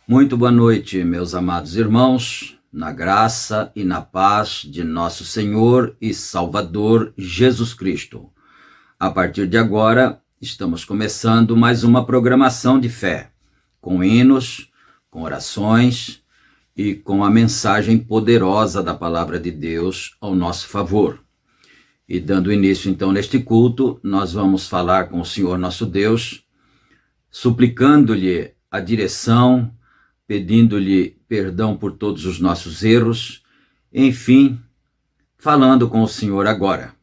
Muito boa noite, meus amados irmãos, na graça e na paz de nosso Senhor e Salvador Jesus Cristo. A partir de agora, estamos começando mais uma programação de fé, com hinos, com orações e com a mensagem poderosa da Palavra de Deus ao nosso favor. E dando início então neste culto, nós vamos falar com o Senhor nosso Deus, suplicando-lhe a direção, pedindo-lhe perdão por todos os nossos erros, enfim, falando com o Senhor agora.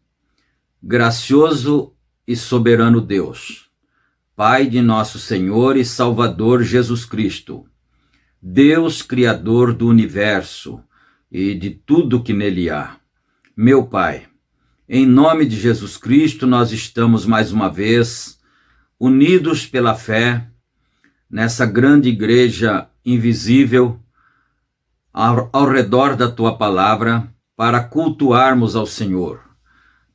Gracioso e soberano Deus, Pai de nosso Senhor e Salvador Jesus Cristo, Deus Criador do universo e de tudo que nele há, meu Pai, em nome de Jesus Cristo nós estamos mais uma vez unidos pela fé nessa grande igreja invisível, ao redor da Tua Palavra, para cultuarmos ao Senhor,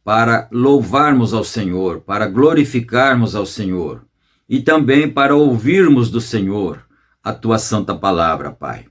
para louvarmos ao Senhor, para glorificarmos ao Senhor, e também para ouvirmos do Senhor a Tua Santa Palavra, Pai.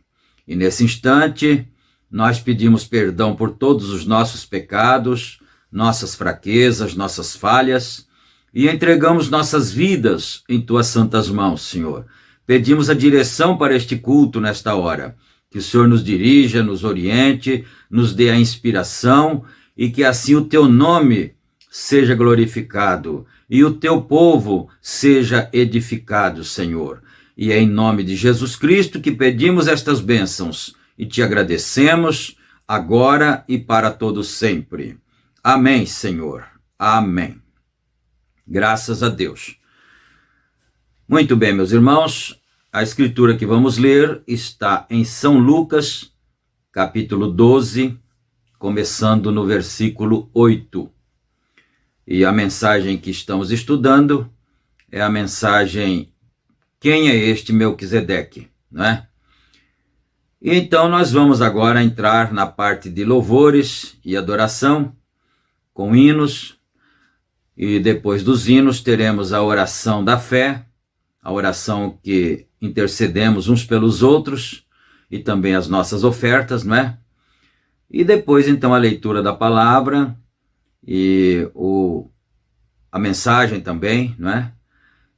E nesse instante, nós pedimos perdão por todos os nossos pecados, nossas fraquezas, nossas falhas, e entregamos nossas vidas em Tuas santas mãos, Senhor. Pedimos a direção para este culto nesta hora, que o Senhor nos dirija, nos oriente, nos dê a inspiração e que assim o Teu nome seja glorificado e o Teu povo seja edificado, Senhor. E é em nome de Jesus Cristo que pedimos estas bênçãos e te agradecemos agora e para todos sempre. Amém, Senhor. Amém. Graças a Deus. Muito bem, meus irmãos, a escritura que vamos ler está em São Lucas, capítulo 12, começando no versículo 8. E a mensagem que estamos estudando é a mensagem Quem é este Melquisedeque, não é? Então nós vamos agora entrar na parte de louvores e adoração, com hinos, e depois dos hinos teremos a oração da fé, a oração que intercedemos uns pelos outros, e também as nossas ofertas, não é? E depois então a leitura da palavra, e a mensagem também, não é?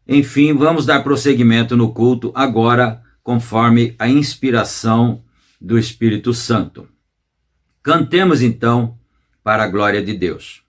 Enfim, vamos dar prosseguimento no culto agora, conforme a inspiração do Espírito Santo. Cantemos então para a glória de Deus.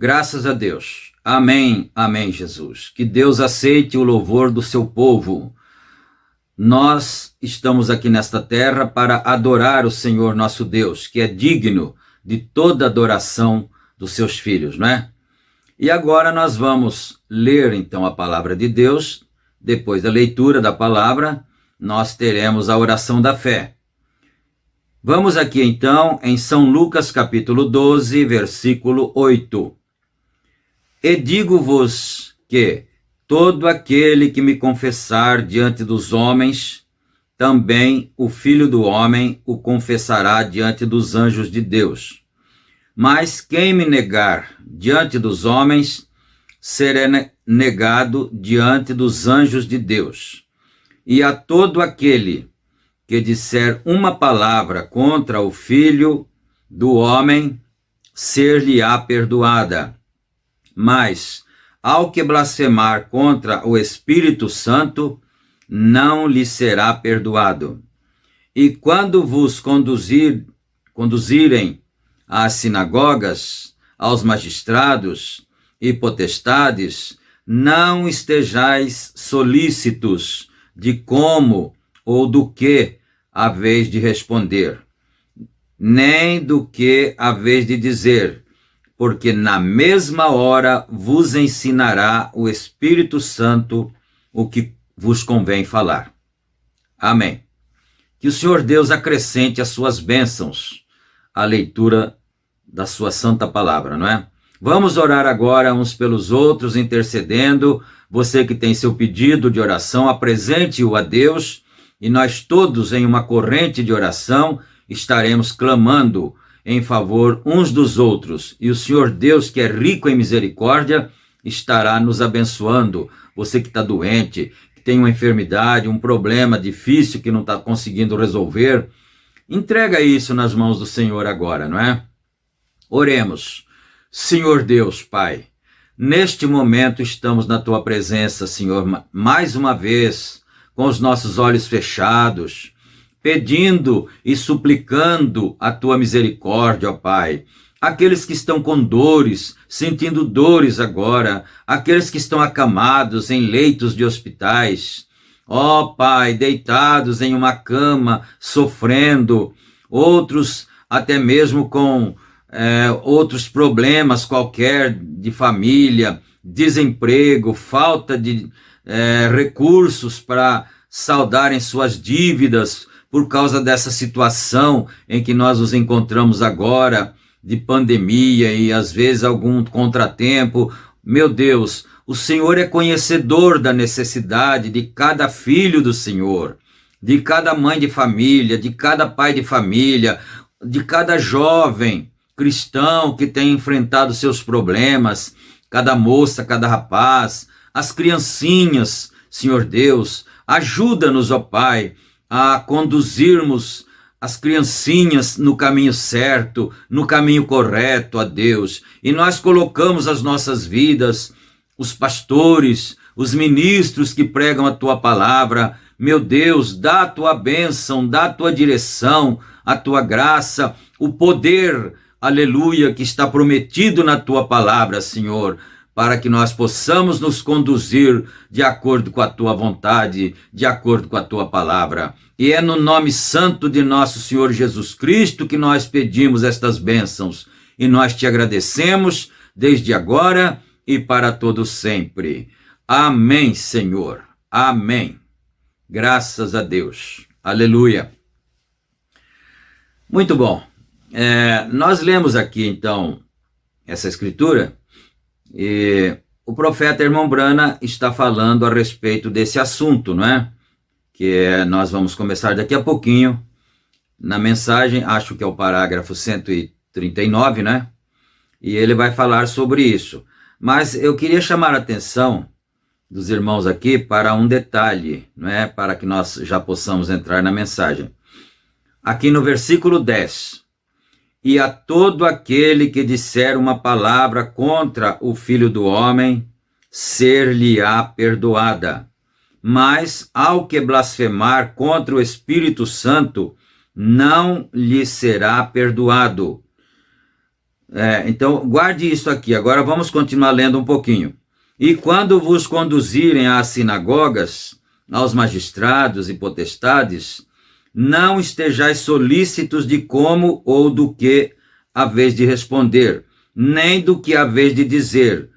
Graças a Deus. Amém, amém, Jesus. Que Deus aceite o louvor do seu povo. Nós estamos aqui nesta terra para adorar o Senhor nosso Deus, que é digno de toda adoração dos seus filhos, não é? E agora nós vamos ler então a palavra de Deus. Depois da leitura da palavra, nós teremos a oração da fé. Vamos aqui então em São Lucas capítulo 12, versículo 8. E digo-vos que todo aquele que me confessar diante dos homens, também o Filho do Homem o confessará diante dos anjos de Deus. Mas quem me negar diante dos homens, será negado diante dos anjos de Deus. E a todo aquele que disser uma palavra contra o Filho do Homem, ser-lhe-á perdoada. Mas, ao que blasfemar contra o Espírito Santo, não lhe será perdoado. E quando vos conduzirem às sinagogas, aos magistrados e potestades, não estejais solícitos de como ou do que haveis de responder, nem do que haveis de dizer, porque na mesma hora vos ensinará o Espírito Santo o que vos convém falar. Amém. Que o Senhor Deus acrescente as suas bênçãos à leitura da sua santa palavra, não é? Vamos orar agora uns pelos outros, intercedendo. Você que tem seu pedido de oração, apresente-o a Deus, e nós todos em uma corrente de oração estaremos clamando em favor uns dos outros, e o Senhor Deus, que é rico em misericórdia, estará nos abençoando. Você que está doente, que tem uma enfermidade, um problema difícil que não está conseguindo resolver, entrega isso nas mãos do Senhor agora, não é? Oremos. Senhor Deus, Pai, neste momento estamos na Tua presença, Senhor, mais uma vez, com os nossos olhos fechados, pedindo e suplicando a Tua misericórdia, ó Pai. Aqueles que estão com dores, sentindo dores agora, aqueles que estão acamados em leitos de hospitais, ó Pai, deitados em uma cama, sofrendo, outros até mesmo com outros problemas qualquer de família, desemprego, falta de recursos para saldarem suas dívidas, por causa dessa situação em que nós nos encontramos agora, de pandemia e às vezes algum contratempo. Meu Deus, o Senhor é conhecedor da necessidade de cada filho do Senhor, de cada mãe de família, de cada pai de família, de cada jovem cristão que tem enfrentado seus problemas, cada moça, cada rapaz, as criancinhas. Senhor Deus, ajuda-nos, ó Pai, a conduzirmos as criancinhas no caminho certo, no caminho correto, ó Deus. E nós colocamos as nossas vidas, os pastores, os ministros que pregam a Tua palavra. Meu Deus, dá a Tua bênção, dá a Tua direção, a Tua graça, o poder, aleluia, que está prometido na Tua palavra, Senhor, para que nós possamos nos conduzir de acordo com a Tua vontade, de acordo com a Tua palavra. E é no nome santo de nosso Senhor Jesus Cristo que nós pedimos estas bênçãos, e nós Te agradecemos desde agora e para todo sempre. Amém, Senhor. Amém. Graças a Deus. Aleluia. Muito bom. Nós lemos aqui, então, essa escritura, e o profeta Irmão Brana está falando a respeito desse assunto, não é? Nós vamos começar daqui a pouquinho, na mensagem, acho que é o parágrafo 139, né? E ele vai falar sobre isso. Mas eu queria chamar a atenção dos irmãos aqui para um detalhe, não é? Para que nós já possamos entrar na mensagem. Aqui no versículo 10. E a todo aquele que disser uma palavra contra o Filho do Homem, ser-lhe-á perdoada. Mas ao que blasfemar contra o Espírito Santo, não lhe será perdoado. Então, guarde isso aqui. Agora vamos continuar lendo um pouquinho. E quando vos conduzirem às sinagogas, aos magistrados e potestades, não estejais solícitos de como ou do que haveis de responder, nem do que haveis de dizer.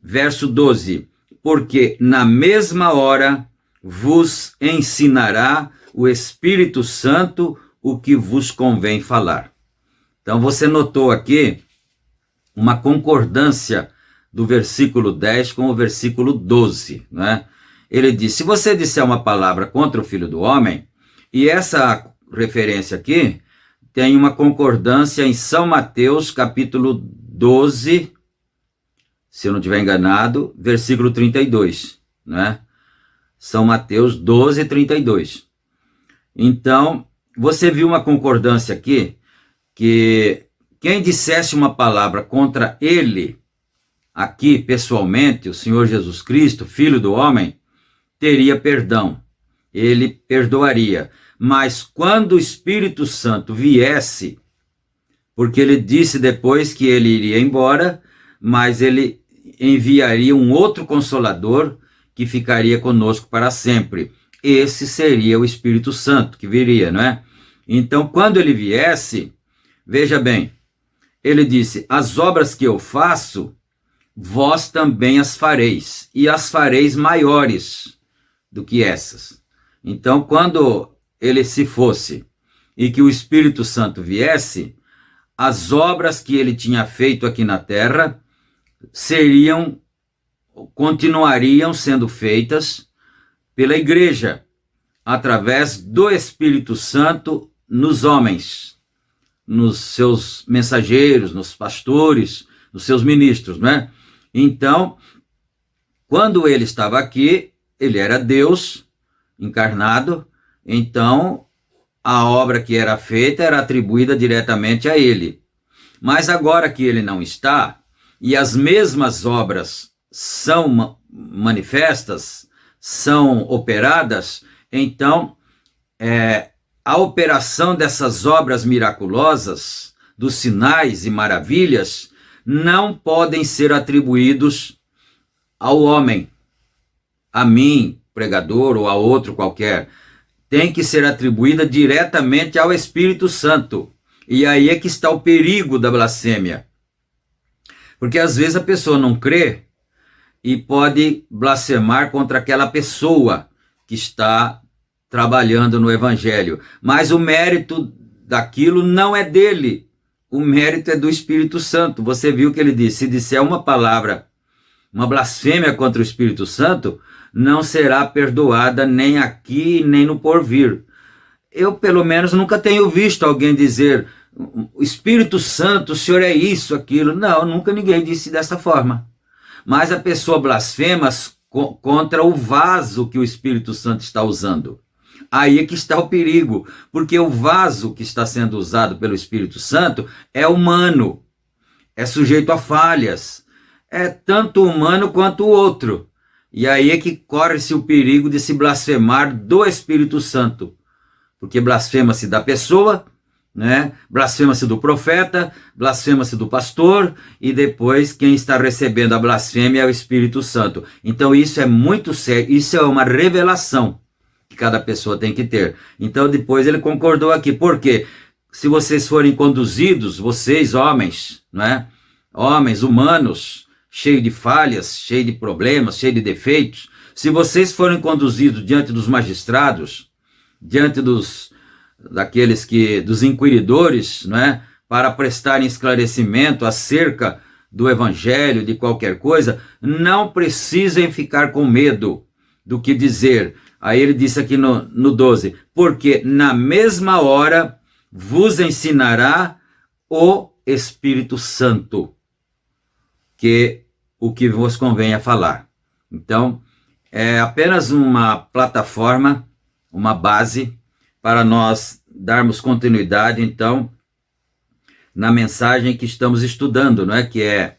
Verso 12. Porque na mesma hora vos ensinará o Espírito Santo o que vos convém falar. Então você notou aqui uma concordância do versículo 10 com o versículo 12, né? Ele diz, se você disser uma palavra contra o Filho do Homem, e essa referência aqui tem uma concordância em São Mateus, capítulo 12, se eu não estiver enganado, versículo 32, né? São Mateus 12, 32. Então, você viu uma concordância aqui, que quem dissesse uma palavra contra ele, aqui pessoalmente, o Senhor Jesus Cristo, Filho do Homem, teria perdão. Ele perdoaria. Mas quando o Espírito Santo viesse, porque ele disse depois que ele iria embora, mas ele enviaria um outro Consolador que ficaria conosco para sempre. Esse seria o Espírito Santo que viria, não é? Então, quando ele viesse, veja bem, ele disse, as obras que eu faço, vós também as fareis, e as fareis maiores do que essas. Então, quando ele se fosse e que o Espírito Santo viesse, as obras que ele tinha feito aqui na terra continuariam sendo feitas pela igreja, através do Espírito Santo nos homens, nos seus mensageiros, nos pastores, nos seus ministros, não é? Então, quando ele estava aqui, ele era Deus encarnado, então a obra que era feita era atribuída diretamente a ele. Mas agora que ele não está, e as mesmas obras são manifestas, são operadas, então a operação dessas obras miraculosas, dos sinais e maravilhas, não podem ser atribuídos ao homem, a mim, pregador, ou a outro qualquer. Tem que ser atribuída diretamente ao Espírito Santo. E aí é que está o perigo da blasfêmia. Porque às vezes a pessoa não crê e pode blasfemar contra aquela pessoa que está trabalhando no Evangelho. Mas o mérito daquilo não é dele. O mérito é do Espírito Santo. Você viu que ele disse, se disser uma palavra, uma blasfêmia contra o Espírito Santo, não será perdoada nem aqui, nem no porvir. Eu, pelo menos, nunca tenho visto alguém dizer, o Espírito Santo, o Senhor é isso, aquilo. Não, nunca ninguém disse dessa forma. Mas a pessoa blasfema contra o vaso que o Espírito Santo está usando. Aí é que está o perigo, porque o vaso que está sendo usado pelo Espírito Santo é humano, é sujeito a falhas, é tanto humano quanto o outro. E aí é que corre-se o perigo de se blasfemar do Espírito Santo, porque blasfema-se da pessoa, né? Blasfema-se do profeta, blasfema-se do pastor, e depois quem está recebendo a blasfêmia é o Espírito Santo. Então isso é muito sério, isso é uma revelação que cada pessoa tem que ter. Então depois ele concordou aqui, porque se vocês forem conduzidos, vocês homens, né? Homens, humanos, cheio de falhas, cheio de problemas, cheio de defeitos, se vocês forem conduzidos diante dos magistrados, diante dos inquiridores, né, para prestarem esclarecimento acerca do Evangelho, de qualquer coisa, não precisem ficar com medo do que dizer. Aí ele disse aqui no 12, porque na mesma hora vos ensinará o Espírito Santo, que o que vos convém a falar. Então, é apenas uma plataforma, uma base, para nós darmos continuidade, então, na mensagem que estamos estudando, não é? Que é,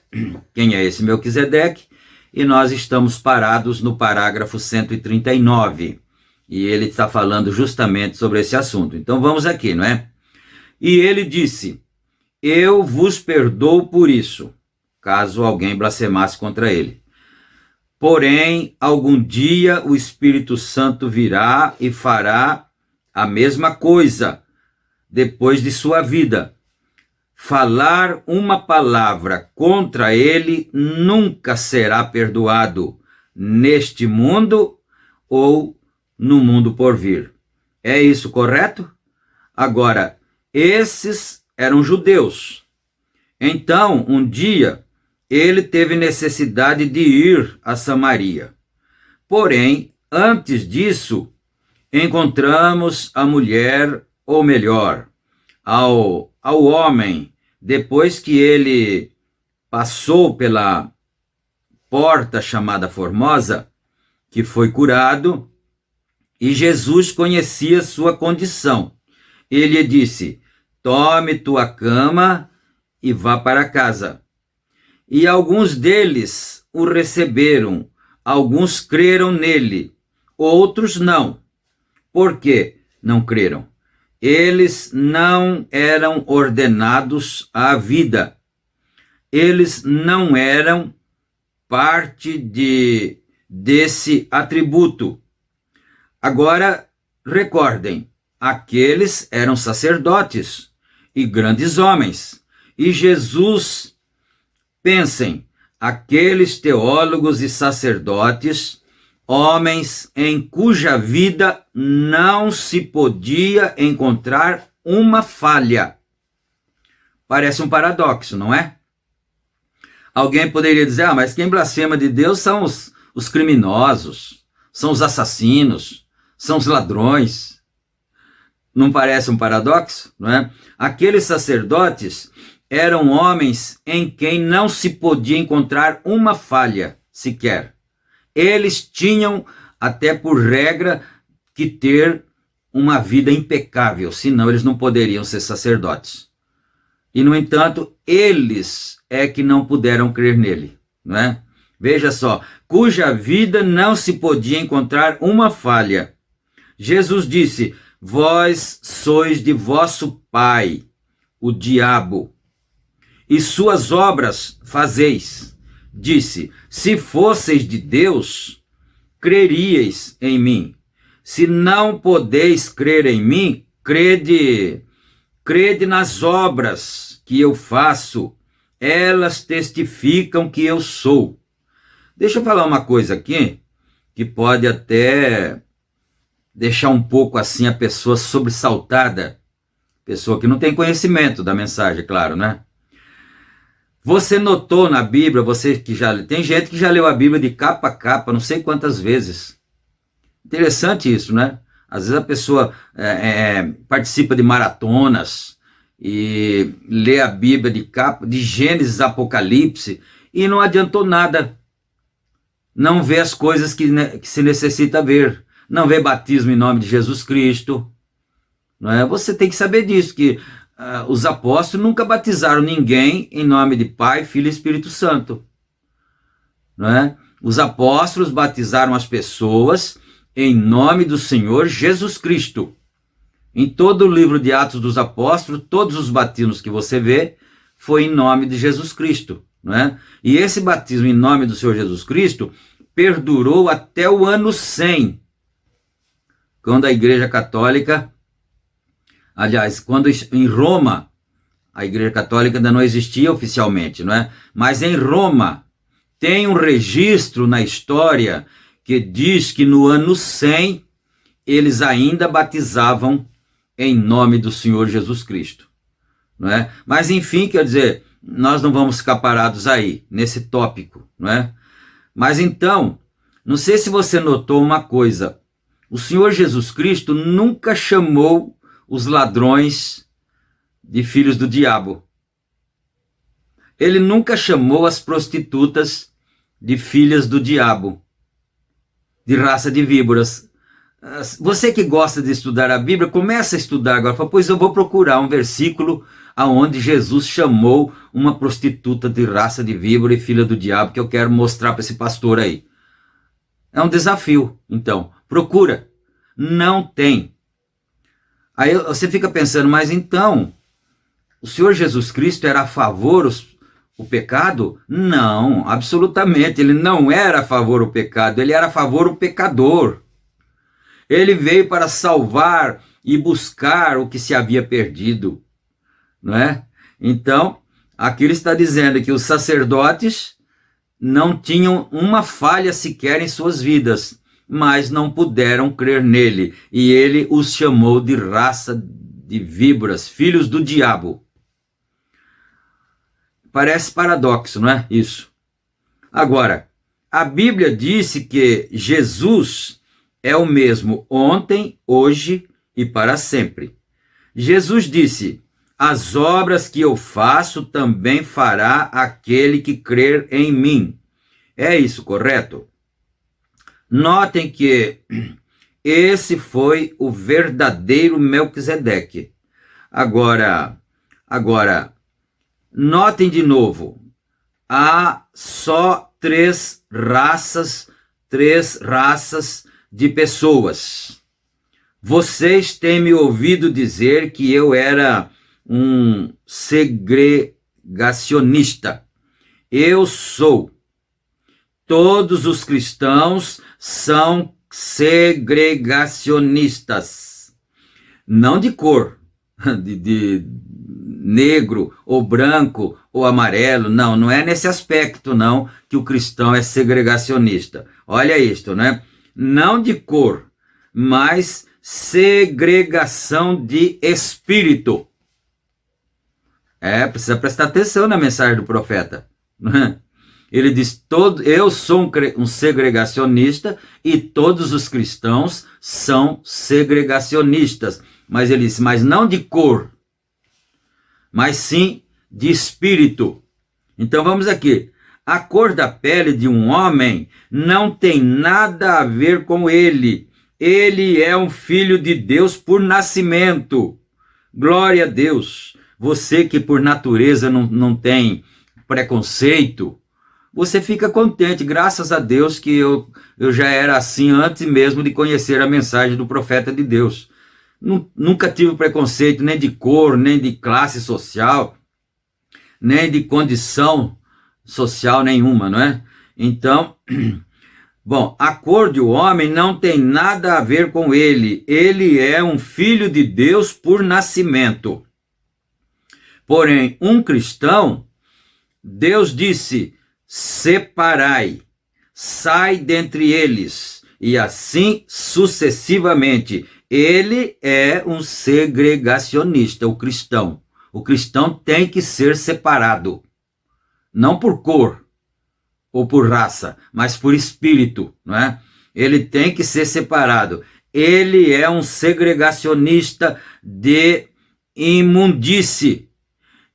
quem é esse Melquisedeque? E nós estamos parados no parágrafo 139, e ele está falando justamente sobre esse assunto. Então, vamos aqui, não é? E ele disse, eu vos perdoo por isso, caso alguém blasfemasse contra ele. Porém, algum dia o Espírito Santo virá e fará a mesma coisa depois de sua vida. Falar uma palavra contra ele nunca será perdoado neste mundo ou no mundo por vir. É isso correto? Agora, esses eram judeus. Então, um dia, ele teve necessidade de ir a Samaria. Porém, antes disso, encontramos a mulher, ou melhor, ao homem, depois que ele passou pela porta chamada Formosa, que foi curado, e Jesus conhecia sua condição. Ele disse: tome tua cama e vá para casa. E alguns deles o receberam, alguns creram nele, outros não. Por que não creram? Eles não eram ordenados à vida. Eles não eram parte desse atributo. Agora, recordem, aqueles eram sacerdotes e grandes homens. E Jesus, pensem, aqueles teólogos e sacerdotes, homens em cuja vida não se podia encontrar uma falha. Parece um paradoxo, não é? Alguém poderia dizer, mas quem blasfema de Deus são os criminosos, são os assassinos, são os ladrões. Não parece um paradoxo, não é? Aqueles sacerdotes eram homens em quem não se podia encontrar uma falha sequer. Eles tinham, até por regra, que ter uma vida impecável, senão eles não poderiam ser sacerdotes. E, no entanto, eles é que não puderam crer nele, não é? Veja só, cuja vida não se podia encontrar uma falha. Jesus disse, vós sois de vosso pai, o diabo, e suas obras fazeis. Disse, se fosseis de Deus, creríeis em mim. Se não podeis crer em mim, crede nas obras que eu faço. Elas testificam que eu sou. Deixa eu falar uma coisa aqui, que pode até deixar um pouco assim a pessoa sobressaltada. Pessoa que não tem conhecimento da mensagem, claro, né? Você notou na Bíblia, você que já tem gente que já leu a Bíblia de capa a capa, não sei quantas vezes. Interessante isso, né? Às vezes a pessoa participa de maratonas e lê a Bíblia de capa, de Gênesis a Apocalipse, e não adiantou nada. Não vê as coisas que se necessita ver. Não vê batismo em nome de Jesus Cristo. Não é? Você tem que saber disso, que os apóstolos nunca batizaram ninguém em nome de Pai, Filho e Espírito Santo. Não é? Os apóstolos batizaram as pessoas em nome do Senhor Jesus Cristo. Em todo o livro de Atos dos Apóstolos, todos os batismos que você vê foi em nome de Jesus Cristo. Não é? E esse batismo em nome do Senhor Jesus Cristo perdurou até o ano 100, quando a Igreja Católica, aliás, quando em Roma, a Igreja Católica ainda não existia oficialmente, não é? Mas em Roma tem um registro na história que diz que no ano 100 eles ainda batizavam em nome do Senhor Jesus Cristo, não é? Mas enfim, quer dizer, nós não vamos ficar parados aí, nesse tópico, não é? Mas então, não sei se você notou uma coisa, o Senhor Jesus Cristo nunca chamou os ladrões de filhos do diabo. Ele nunca chamou as prostitutas de filhas do diabo, de raça de víboras. Você que gosta de estudar a Bíblia, começa a estudar agora. Fala, pois eu vou procurar um versículo aonde Jesus chamou uma prostituta de raça de víbora e filha do diabo, que eu quero mostrar para esse pastor aí. É um desafio, então. Procura. Não tem. Aí você fica pensando, mas então, o Senhor Jesus Cristo era a favor o pecado? Não, absolutamente. Ele não era a favor o pecado, ele era a favor o pecador. Ele veio para salvar e buscar o que se havia perdido, não é? Então, aqui ele está dizendo que os sacerdotes não tinham uma falha sequer em suas vidas, mas não puderam crer nele, e ele os chamou de raça de víboras, filhos do diabo. Parece paradoxo, não é? Isso. Agora, a Bíblia disse que Jesus é o mesmo ontem, hoje e para sempre. Jesus disse: as obras que eu faço também fará aquele que crer em mim. É isso, correto? Notem que esse foi o verdadeiro Melquisedeque. Agora, notem de novo, há só três raças de pessoas. Vocês têm me ouvido dizer que eu era um segregacionista. Eu sou. Todos os cristãos são segregacionistas. Não de cor, de negro, ou branco, ou amarelo. Não é nesse aspecto, não, que o cristão é segregacionista. Olha isto, né? Não de cor, mas segregação de espírito. Precisa prestar atenção na mensagem do profeta. Ele diz, eu sou um segregacionista e todos os cristãos são segregacionistas. Mas ele diz, mas não de cor, mas sim de espírito. Então vamos aqui. A cor da pele de um homem não tem nada a ver com ele. Ele é um filho de Deus por nascimento. Glória a Deus. Você que por natureza não tem preconceito, você fica contente, graças a Deus que eu já era assim antes mesmo de conhecer a mensagem do profeta de Deus. Nunca tive preconceito nem de cor, nem de classe social, nem de condição social nenhuma, não é? Então, bom, a cor de um homem não tem nada a ver com ele. Ele é um filho de Deus por nascimento. Porém, um cristão, Deus disse, separai, sai dentre eles, e assim sucessivamente. Ele é um segregacionista, o cristão. O cristão tem que ser separado, não por cor ou por raça, mas por espírito, não é? Ele tem que ser separado. Ele é um segregacionista de imundície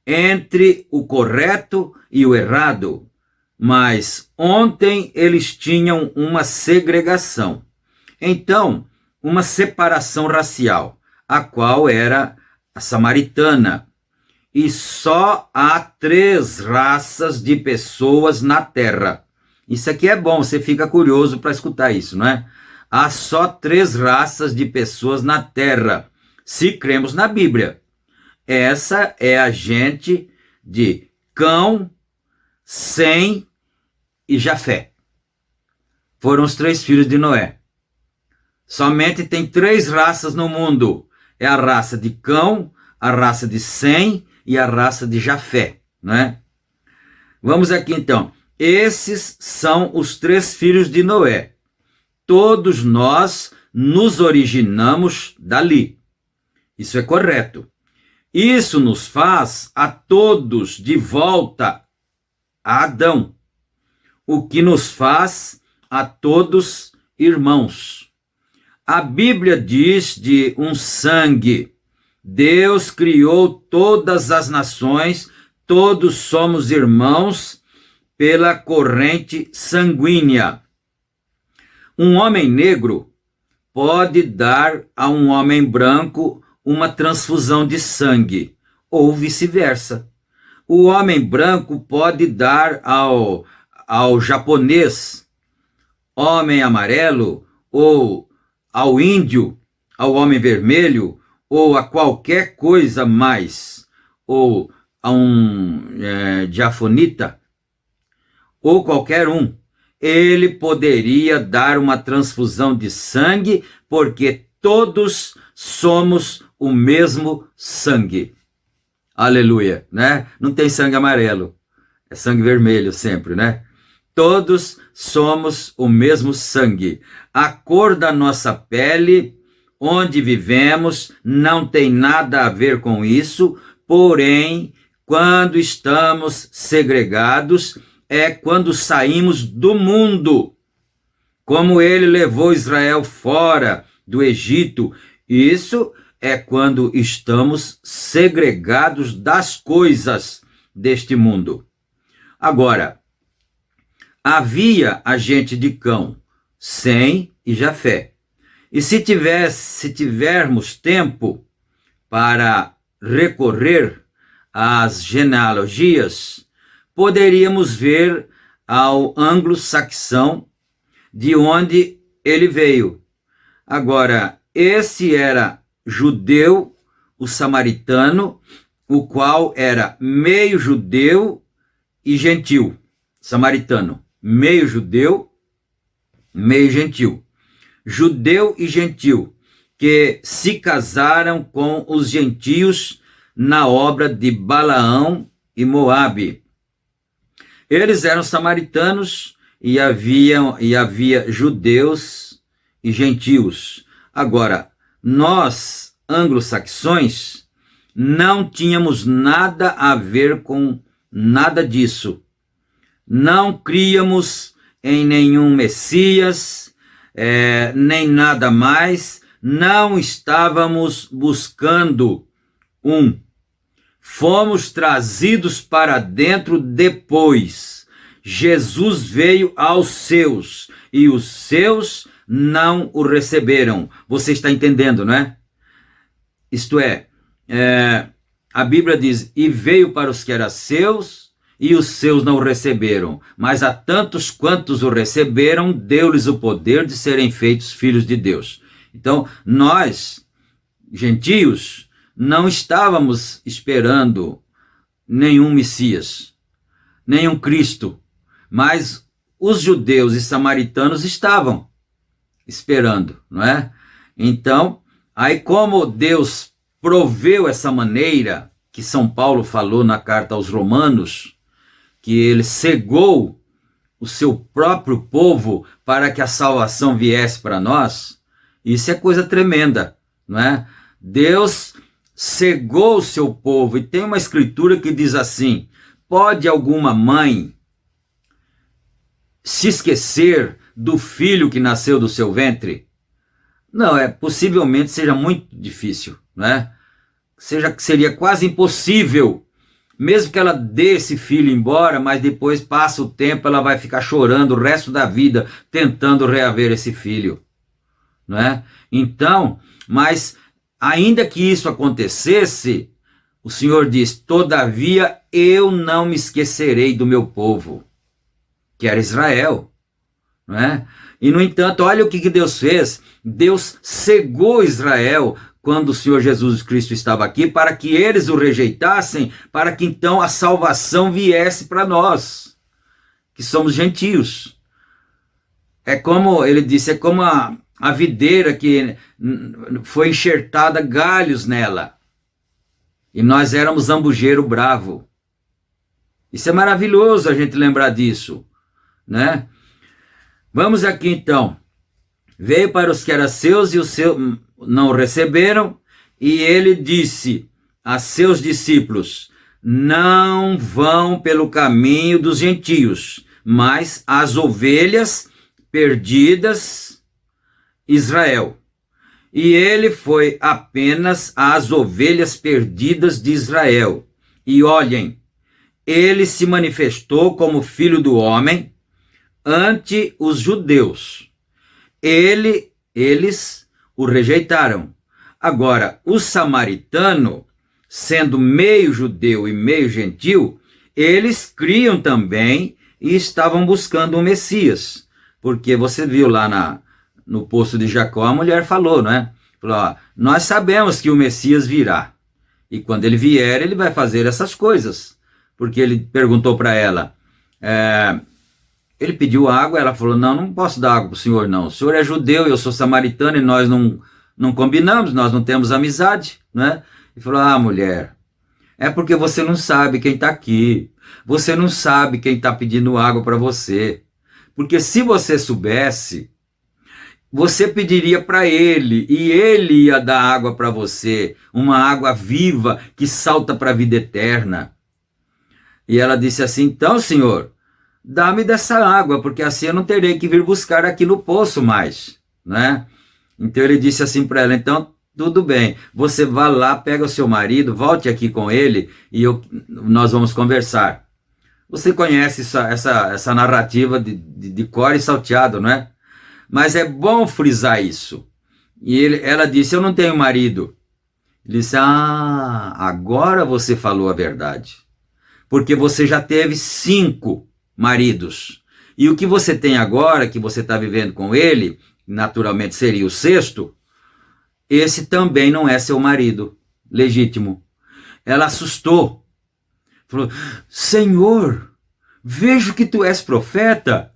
entre o correto e o errado. Mas ontem eles tinham uma segregação. Então, uma separação racial, a qual era a samaritana. E só há 3 raças de pessoas na terra. Isso aqui é bom, você fica curioso para escutar isso, não é? Há só 3 raças de pessoas na terra, se cremos na Bíblia. Essa é a gente de Cão, Sem e Jafé. Foram os 3 filhos de Noé. Somente tem 3 raças no mundo. É a raça de Cão, a raça de Sem e a raça de Jafé, não é? Vamos aqui então. Esses são os 3 filhos de Noé. Todos nós nos originamos dali. Isso é correto. Isso nos faz a todos de volta a Adão, o que nos faz a todos irmãos. A Bíblia diz de um sangue. Deus criou todas as nações, todos somos irmãos pela corrente sanguínea. Um homem negro pode dar a um homem branco uma transfusão de sangue, ou vice-versa. O homem branco pode dar ao japonês, homem amarelo, ou ao índio, ao homem vermelho, ou a qualquer coisa mais, ou a um diaconita, ou qualquer um, ele poderia dar uma transfusão de sangue, porque todos somos o mesmo sangue. Aleluia, né? Não tem sangue amarelo, é sangue vermelho sempre, né? Todos somos o mesmo sangue. A cor da nossa pele, onde vivemos, não tem nada a ver com isso, porém, quando estamos segregados, é quando saímos do mundo. Como ele levou Israel fora do Egito, isso é quando estamos segregados das coisas deste mundo. Agora, havia a gente de Cão, Sem e Jafé. E se tivermos tempo para recorrer às genealogias, poderíamos ver ao anglo-saxão de onde ele veio. Agora, esse era judeu, o samaritano, o qual era meio judeu e gentil. Samaritano, meio judeu, meio gentil. Judeu e gentil, que se casaram com os gentios na obra de Balaão e Moabe. Eles eram samaritanos e havia judeus e gentios. Agora, nós, anglo-saxões, não tínhamos nada a ver com nada disso. Não críamos em nenhum Messias, nem nada mais. Não estávamos buscando um. Fomos trazidos para dentro depois. Jesus veio aos seus, e os seus não o receberam. Você está entendendo, não é? Isto é, a Bíblia diz, e veio para os que eram seus, e os seus não o receberam. Mas a tantos quantos o receberam, deu-lhes o poder de serem feitos filhos de Deus. Então, nós, gentios, não estávamos esperando nenhum Messias, nenhum Cristo, mas os judeus e samaritanos estavam esperando, não é? Então, aí como Deus proveu essa maneira, que São Paulo falou na carta aos Romanos, que ele cegou o seu próprio povo para que a salvação viesse para nós, isso é coisa tremenda, não é? Deus cegou o seu povo, e tem uma escritura que diz assim, pode alguma mãe se esquecer do filho que nasceu do seu ventre? Não, possivelmente seja muito difícil, né? Seria quase impossível, mesmo que ela dê esse filho embora, mas depois passa o tempo, ela vai ficar chorando o resto da vida, tentando reaver esse filho, não é? Então, mas ainda que isso acontecesse, o Senhor diz, todavia eu não me esquecerei do meu povo, que era Israel, não é? E no entanto, olha o que Deus fez, Deus cegou Israel quando o Senhor Jesus Cristo estava aqui, para que eles o rejeitassem, para que então a salvação viesse para nós, que somos gentios. É como, ele disse, é como a videira que foi enxertada galhos nela, e nós éramos zambujeiro bravo. Isso é maravilhoso a gente lembrar disso, né? Vamos aqui então. Veio para os que eram seus, e os seus não o receberam, e ele disse a seus discípulos, não vão pelo caminho dos gentios, mas as ovelhas perdidas Israel. E ele foi apenas às ovelhas perdidas de Israel. E olhem, ele se manifestou como filho do homem ante os judeus. Eles o rejeitaram. Agora, o samaritano, sendo meio judeu e meio gentil, eles criam também e estavam buscando um Messias. Porque você viu lá no poço de Jacó, a mulher falou, não é? Falou, nós sabemos que o Messias virá. E quando ele vier, ele vai fazer essas coisas. Porque ele perguntou para ela, ele pediu água, ela falou, não posso dar água para o senhor, não. O senhor é judeu, eu sou samaritano e nós não combinamos, nós não temos amizade, né? Ele falou, mulher, é porque você não sabe quem está aqui. Você não sabe quem está pedindo água para você. Porque se você soubesse, você pediria para ele e ele ia dar água para você, uma água viva que salta para a vida eterna. E ela disse assim, então, senhor, dá-me dessa água, porque assim eu não terei que vir buscar aqui no poço mais, né? Então ele disse assim para ela, então, tudo bem, você vá lá, pega o seu marido, volte aqui com ele e nós vamos conversar. Você conhece essa narrativa de cor e salteado, não é? Mas é bom frisar isso. E ela disse, eu não tenho marido. Ele disse, agora você falou a verdade. Porque você já teve 5 maridos. E o que você tem agora, que você está vivendo com ele, naturalmente seria o 6º, esse também não é seu marido legítimo. Ela assustou. Falou, Senhor, vejo que tu és profeta.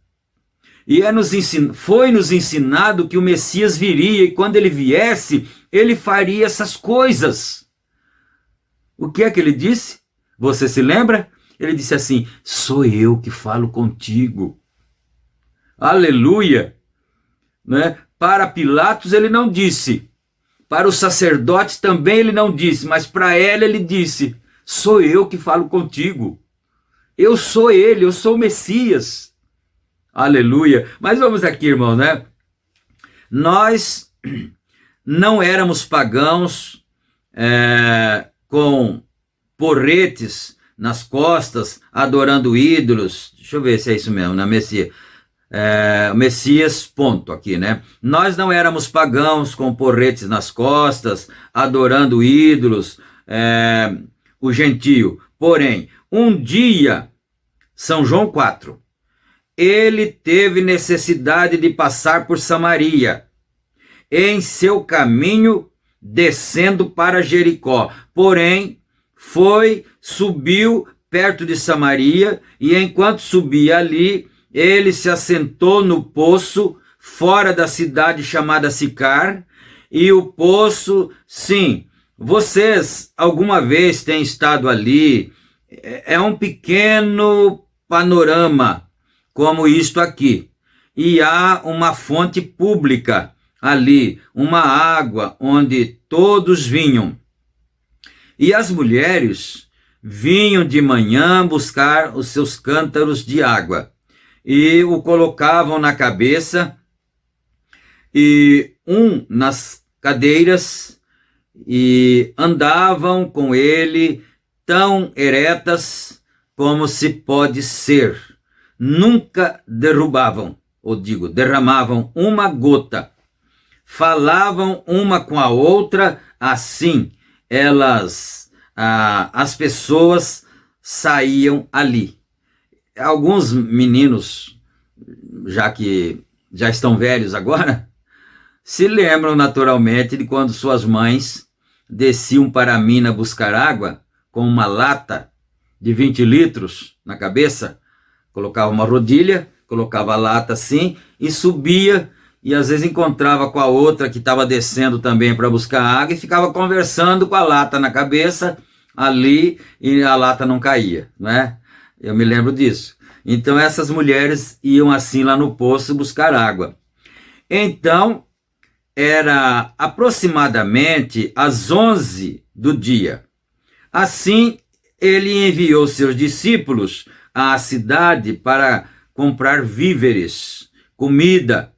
E foi nos ensinado que o Messias viria e quando ele viesse, ele faria essas coisas. O que é que ele disse? Você se lembra? Ele disse assim, sou eu que falo contigo. Aleluia! Né? Para Pilatos ele não disse, para os sacerdotes também ele não disse, mas para ela ele disse, sou eu que falo contigo. Eu sou ele, eu sou o Messias. Aleluia. Mas vamos aqui, irmão, né? Nós não éramos pagãos com porretes nas costas, adorando ídolos. Deixa eu ver se é isso mesmo, né? Messias, ponto aqui, né? Nós não éramos pagãos com porretes nas costas, adorando ídolos, o gentio. Porém, um dia, São João 4, ele teve necessidade de passar por Samaria, em seu caminho descendo para Jericó. Porém, subiu perto de Samaria, e enquanto subia ali, ele se assentou no poço, fora da cidade chamada Sicar, e o poço, sim, vocês alguma vez têm estado ali, é um pequeno panorama, como isto aqui, e há uma fonte pública ali, uma água onde todos vinham. E as mulheres vinham de manhã buscar os seus cântaros de água, e o colocavam na cabeça, e nas cadeiras, e andavam com ele tão eretas como se pode ser. Nunca derrubavam, derramavam uma gota. Falavam uma com a outra, assim as pessoas saíam ali. Alguns meninos, já que já estão velhos agora, se lembram naturalmente de quando suas mães desciam para a mina buscar água com uma lata de 20 litros na cabeça, colocava uma rodilha, colocava a lata assim e subia, e às vezes encontrava com a outra que estava descendo também para buscar água e ficava conversando com a lata na cabeça ali e a lata não caía, né? Eu me lembro disso. Então essas mulheres iam assim lá no poço buscar água. Então era aproximadamente às 11 do dia. Assim ele enviou seus discípulos à cidade para comprar víveres, comida.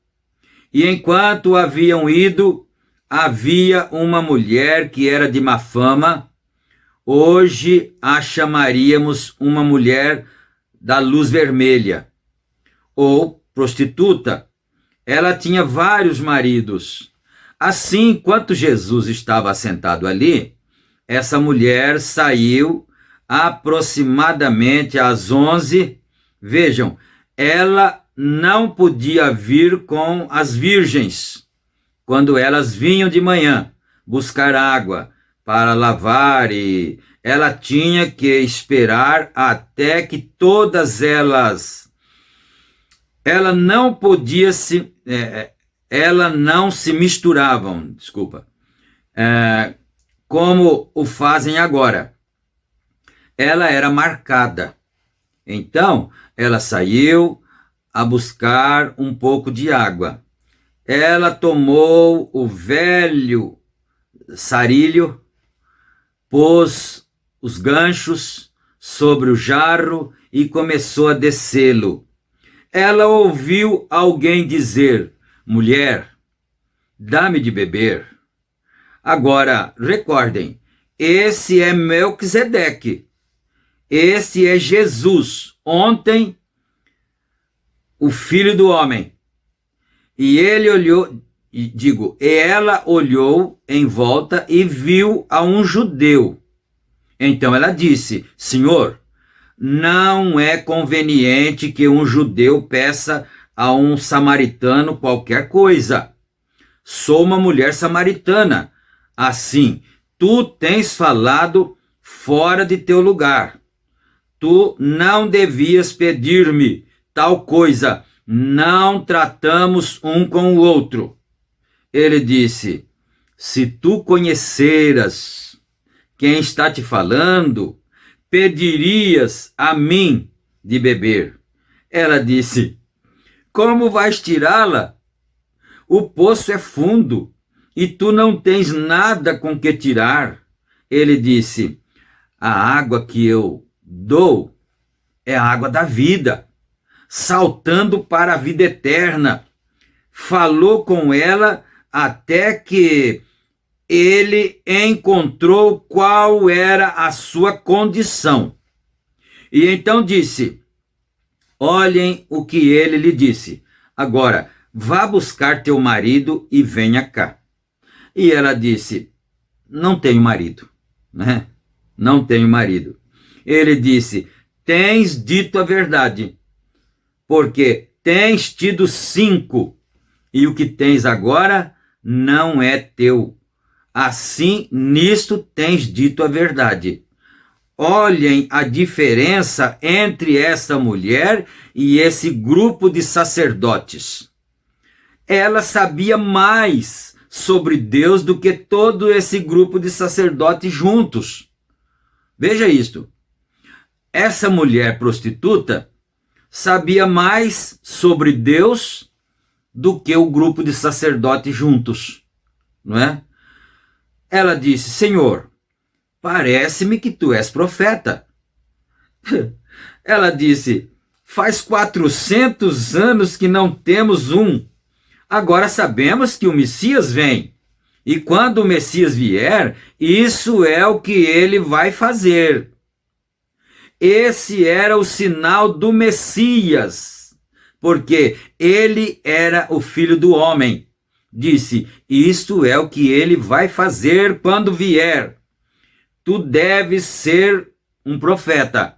E enquanto haviam ido, havia uma mulher que era de má fama. Hoje a chamaríamos uma mulher da luz vermelha, ou prostituta. Ela tinha vários maridos. Assim, enquanto Jesus estava assentado ali, essa mulher saiu aproximadamente às 11. Vejam, ela não podia vir com as virgens, quando elas vinham de manhã buscar água, para lavar, e ela tinha que esperar até que todas elas, ela não podia se, ela não se misturavam, desculpa, como o fazem agora. Ela era marcada. Então, ela saiu a buscar um pouco de água. Ela tomou o velho sarilho, pôs os ganchos sobre o jarro e começou a descê-lo. Ela ouviu alguém dizer: mulher, dá-me de beber. Agora, recordem, esse é Melquisedeque, esse é Jesus, ontem o Filho do Homem. E ele olhou, ela olhou em volta e viu a um judeu. Então ela disse: Senhor, não é conveniente que um judeu peça a um samaritano qualquer coisa. Sou uma mulher samaritana. Assim, tu tens falado fora de teu lugar. Tu não devias pedir-me tal coisa. Não tratamos um com o outro. Ele disse: se tu conheceras quem está te falando, pedirias a mim de beber. Ela disse: como vais tirá-la? O poço é fundo e tu não tens nada com que tirar. Ele disse: a água que eu dou é a água da vida, saltando para a vida eterna. Falou com ela até que ele encontrou qual era a sua condição. E então disse: olhem o que ele lhe disse. Agora, vá buscar teu marido e venha cá. E ela disse: não tenho marido, né? Não tenho marido. Ele disse: tens dito a verdade, porque tens tido 5, e o que tens agora não é teu. Assim, nisto tens dito a verdade. Olhem a diferença entre esta mulher e esse grupo de sacerdotes. Ela sabia mais sobre Deus do que todo esse grupo de sacerdotes juntos. Veja isto. Essa mulher prostituta sabia mais sobre Deus do que o grupo de sacerdotes juntos, não é? Ela disse: Senhor, parece-me que tu és profeta. Ela disse: faz 400 anos que não temos um. Agora sabemos que o Messias vem. E quando o Messias vier, isso é o que ele vai fazer. Esse era o sinal do Messias, porque ele era o Filho do Homem. Disse: isto é o que ele vai fazer quando vier. Tu deves ser um profeta.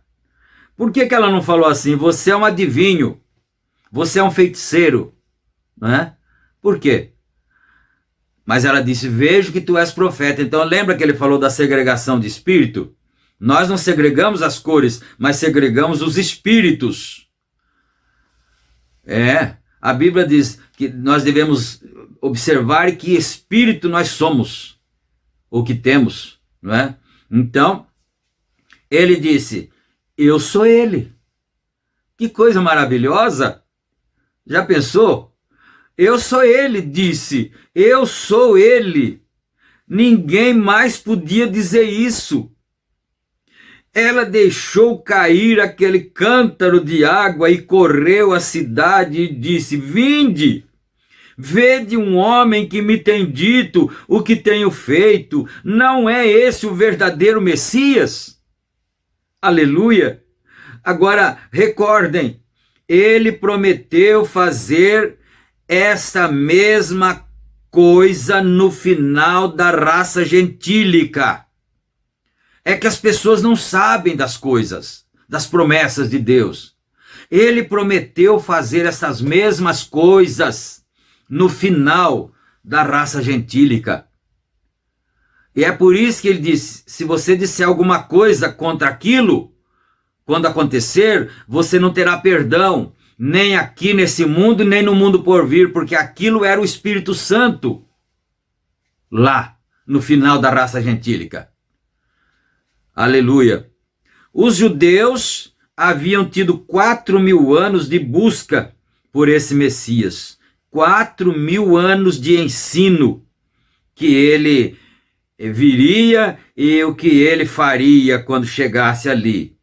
Por que ela não falou assim: você é um adivinho, você é um feiticeiro, não é? Por quê? Mas ela disse: vejo que tu és profeta. Então lembra que ele falou da segregação de espírito? Nós não segregamos as cores, mas segregamos os espíritos. A Bíblia diz que nós devemos observar que espírito nós somos, o que temos, não é? Então, ele disse: eu sou ele. Que coisa maravilhosa! Já pensou? Eu sou ele, disse. Eu sou ele. Ninguém mais podia dizer isso. Ela deixou cair aquele cântaro de água e correu à cidade e disse: vinde, vede um homem que me tem dito o que tenho feito. Não é esse o verdadeiro Messias? Aleluia! Agora, recordem, ele prometeu fazer essa mesma coisa no final da raça gentílica. É que as pessoas não sabem das coisas, das promessas de Deus. Ele prometeu fazer essas mesmas coisas no final da raça gentílica. E é por isso que ele disse: se você disser alguma coisa contra aquilo, quando acontecer, você não terá perdão, nem aqui nesse mundo, nem no mundo por vir, porque aquilo era o Espírito Santo, lá, no final da raça gentílica. Aleluia. Os judeus haviam tido 4.000 anos de busca por esse Messias. 4.000 anos de ensino que ele viria e o que ele faria quando chegasse ali.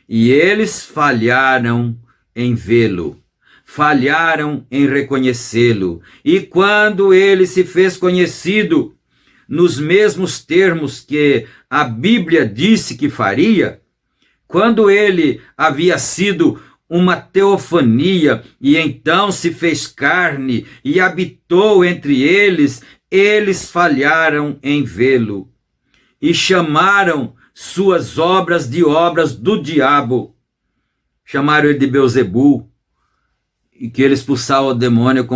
E eles falharam em vê-lo, falharam em reconhecê-lo. E quando ele se fez conhecido nos mesmos termos que a Bíblia disse que faria, quando ele havia sido uma teofania e então se fez carne e habitou entre eles, eles falharam em vê-lo e chamaram suas obras de obras do diabo. Chamaram ele de Beelzebul, e que ele expulsava o demônio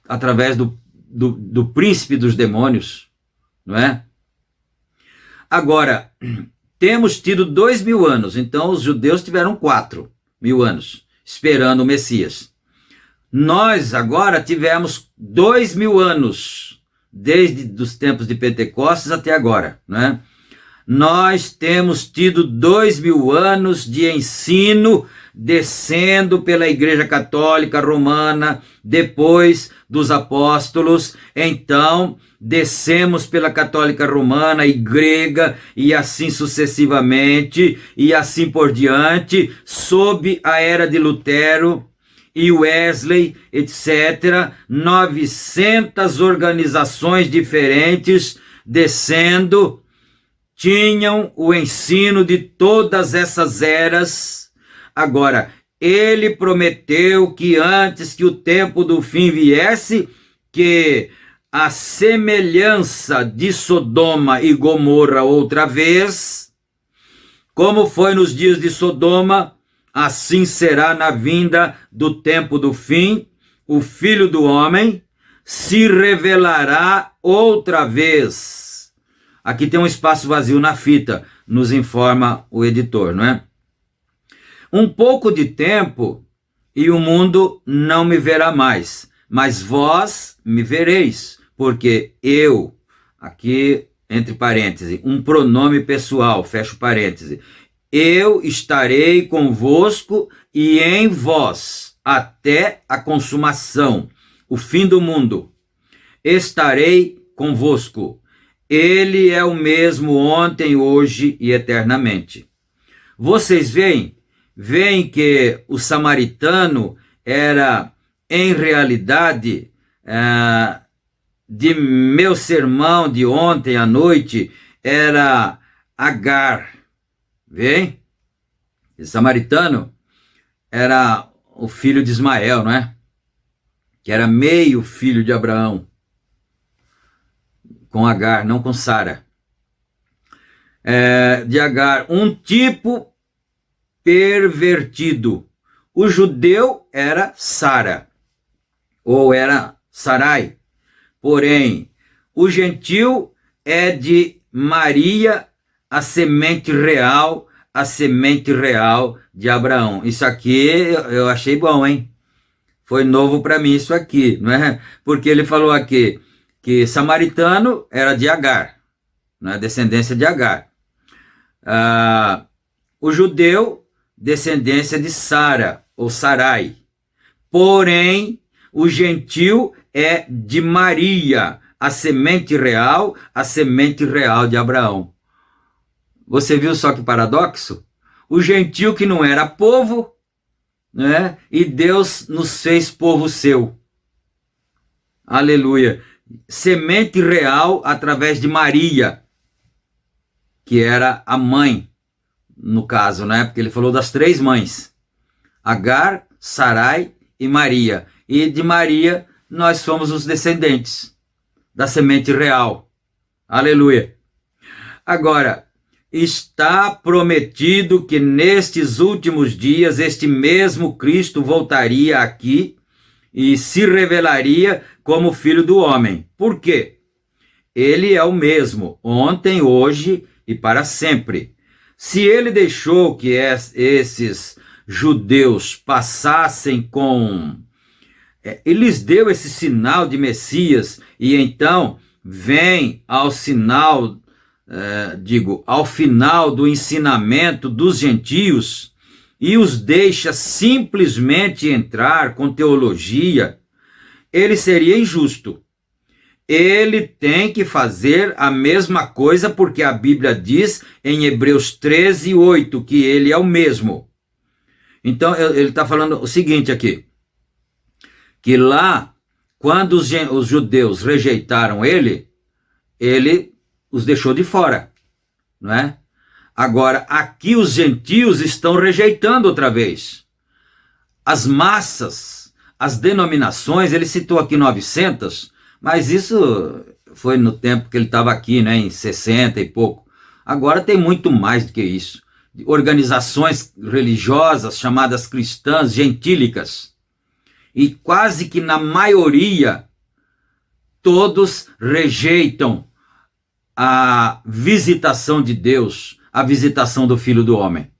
através do príncipe dos demônios, não é? Agora, temos tido 2.000 anos, então os judeus tiveram 4.000 anos, esperando o Messias. Nós agora tivemos 2.000 anos, desde os tempos de Pentecostes até agora, não é? Nós temos tido 2.000 anos de ensino descendo pela Igreja Católica Romana, depois dos apóstolos, então descemos pela Católica Romana e grega, e assim sucessivamente, e assim por diante, sob a era de Lutero e Wesley, etc., 900 organizações diferentes descendo, tinham o ensino de todas essas eras. Agora, ele prometeu que antes que o tempo do fim viesse, que a semelhança de Sodoma e Gomorra outra vez, como foi nos dias de Sodoma, assim será na vinda do tempo do fim. O Filho do Homem se revelará outra vez. Aqui tem um espaço vazio na fita, nos informa o editor, não é? Um pouco de tempo e o mundo não me verá mais, mas vós me vereis, porque eu, aqui entre parênteses, um pronome pessoal, fecho parênteses, eu estarei convosco e em vós até a consumação, o fim do mundo. Estarei convosco. Ele é o mesmo ontem, hoje e eternamente. Vocês veem que o samaritano era, em realidade, de meu sermão de ontem à noite, era Agar. Vem? O samaritano era o filho de Ismael, não é? Que era meio filho de Abraão. Com Agar, não com Sara. De Agar, um tipo pervertido. O judeu era Sara, ou era Sarai. Porém, o gentil é de Maria, a semente real de Abraão. Isso aqui eu achei bom, hein? Foi novo para mim isso aqui, não é? Porque ele falou aqui que samaritano era de Agar, né? Descendência de Agar. O judeu, descendência de Sara, ou Sarai. Porém, o gentil é de Maria, a semente real de Abraão. Você viu só que paradoxo? O gentil que não era povo, né? E Deus nos fez povo seu. Aleluia. Semente real através de Maria, que era a mãe, no caso, né? Porque ele falou das 3 mães: Agar, Sarai e Maria. E de Maria nós fomos os descendentes da semente real. Aleluia. Agora, está prometido que nestes últimos dias este mesmo Cristo voltaria aqui e se revelaria como Filho do Homem. Por quê? ele é o mesmo, ontem, hoje e para sempre. Se ele deixou que esses judeus passassem com... Ele lhes deu esse sinal de Messias, e então vem ao sinal, ao final do ensinamento dos gentios, e os deixa simplesmente entrar com teologia, ele seria injusto. Ele tem que fazer a mesma coisa, porque a Bíblia diz em Hebreus 13:8 que ele é o mesmo. Então ele está falando o seguinte aqui, que lá, quando os judeus rejeitaram ele os deixou de fora, não é? Agora, aqui os gentios estão rejeitando outra vez. As massas, as denominações, ele citou aqui 900, mas isso foi no tempo que ele estava aqui, né, em 60 e pouco. Agora tem muito mais do que isso. Organizações religiosas chamadas cristãs gentílicas. E quase que na maioria, todos rejeitam a visitação de Deus, a visitação do Filho do Homem.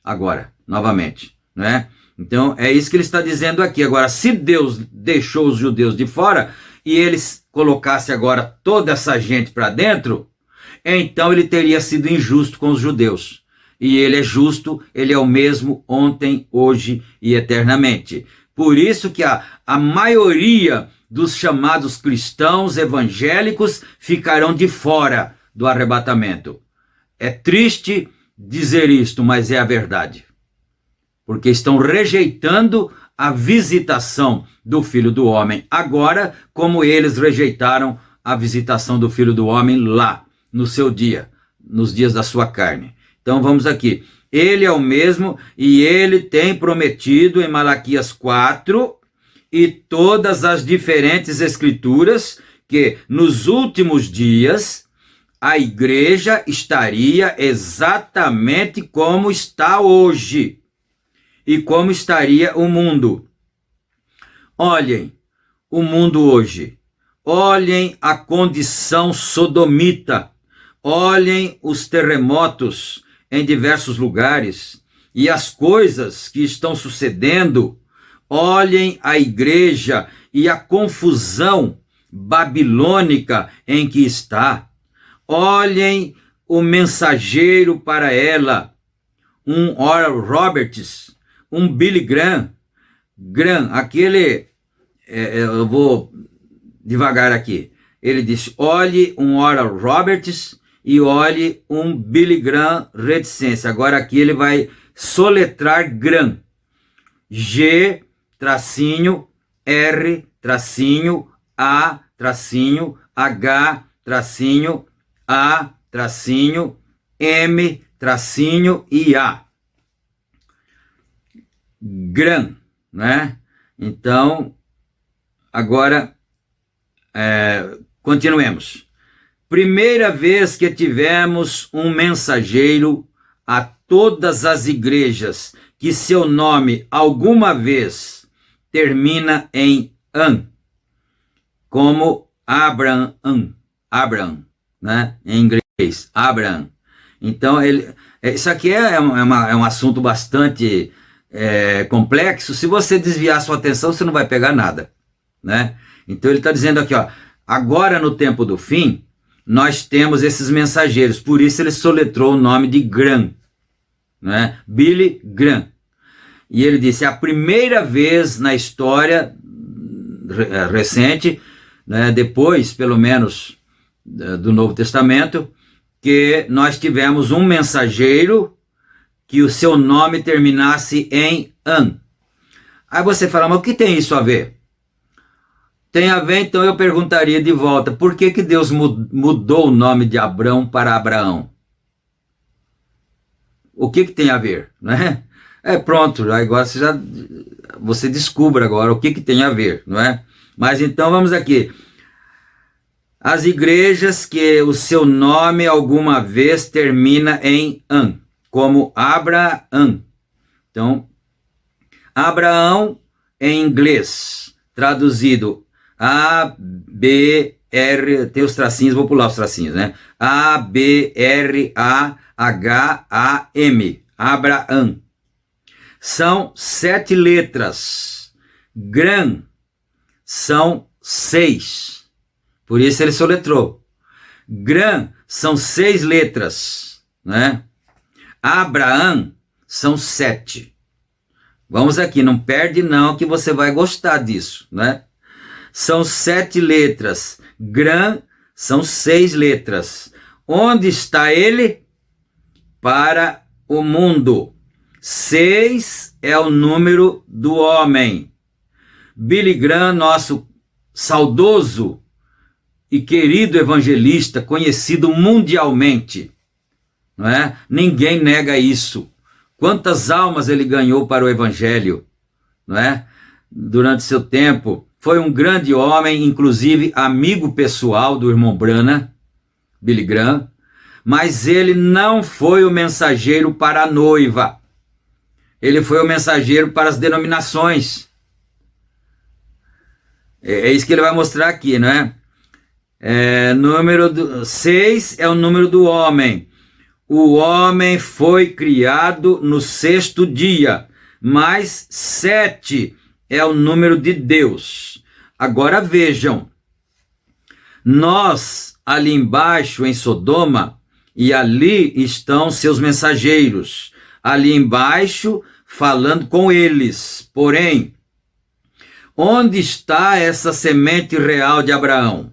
Agora, novamente, né? Então, é isso que ele está dizendo aqui. Agora, se Deus deixou os judeus de fora e eles colocassem agora toda essa gente para dentro, então ele teria sido injusto com os judeus. E ele é justo, ele é o mesmo ontem, hoje e eternamente. Por isso que a maioria dos chamados cristãos evangélicos ficarão de fora do arrebatamento. É triste dizer isto, mas é a verdade. Porque estão rejeitando a visitação do Filho do Homem agora, como eles rejeitaram a visitação do Filho do Homem lá, no seu dia, nos dias da sua carne. Então vamos aqui. Ele é o mesmo e ele tem prometido em Malaquias 4 e todas as diferentes escrituras que nos últimos dias a igreja estaria exatamente como está hoje e como estaria o mundo. Olhem o mundo hoje, olhem a condição sodomita, olhem os terremotos em diversos lugares e as coisas que estão sucedendo, olhem a igreja e a confusão babilônica em que está, olhem o mensageiro para ela, um Oral Roberts, um Billy Graham, eu vou devagar aqui, ele disse, olhe um Oral Roberts e olhe um Billy Graham reticência. Agora aqui ele vai soletrar Graham. G, tracinho, R, tracinho, A, tracinho, H, tracinho, A, tracinho, M, tracinho e A. Graham, né? Então, agora, continuemos. Primeira vez que tivemos um mensageiro a todas as igrejas que seu nome alguma vez termina em an, como Abraham, né? Em inglês, Abraham. Então, isso aqui é um assunto bastante complexo. Se você desviar sua atenção, você não vai pegar nada, né? Então, ele está dizendo aqui, ó, agora no tempo do fim, nós temos esses mensageiros, por isso ele soletrou o nome de Graham, né? Billy Graham. E ele disse, a primeira vez na história recente, né, depois, pelo menos, do Novo Testamento, que nós tivemos um mensageiro que o seu nome terminasse em an. Aí você fala, mas o que tem isso a ver? Tem a ver, então eu perguntaria de volta, por que Deus mudou o nome de Abrão para Abraão? O que tem a ver, né? Pronto, agora você descubra agora o que tem a ver, não é? Mas então vamos aqui. As igrejas que o seu nome alguma vez termina em an, como Abraão. Então, Abraão em inglês, traduzido A-B-R-A-H-A-M, R, tem os tracinhos, vou pular os tracinhos, né? A-B-R-A-H-A-M, Abraão. São 7 letras. Gran são 6. Por isso ele soletrou. Gran são 6 letras, né? Abraão são 7. Vamos aqui, não perde não, que você vai gostar disso, né? São 7 letras. Gran são 6 letras. Onde está ele? Para o mundo. 6 é o número do homem. Billy Graham, nosso saudoso e querido evangelista, conhecido mundialmente, não é? Ninguém nega isso. Quantas almas ele ganhou para o evangelho, não é? Durante seu tempo. Foi um grande homem, inclusive amigo pessoal do irmão Branham, Billy Graham, mas ele não foi o mensageiro para a noiva. Ele foi o mensageiro para as denominações. É isso que ele vai mostrar aqui, não é? Número 6 é o número do homem. O homem foi criado no 6º dia, mas 7 é o número de Deus. Agora vejam, nós ali embaixo em Sodoma, e ali estão seus mensageiros, ali embaixo falando com eles. Porém, onde está essa semente real de Abraão?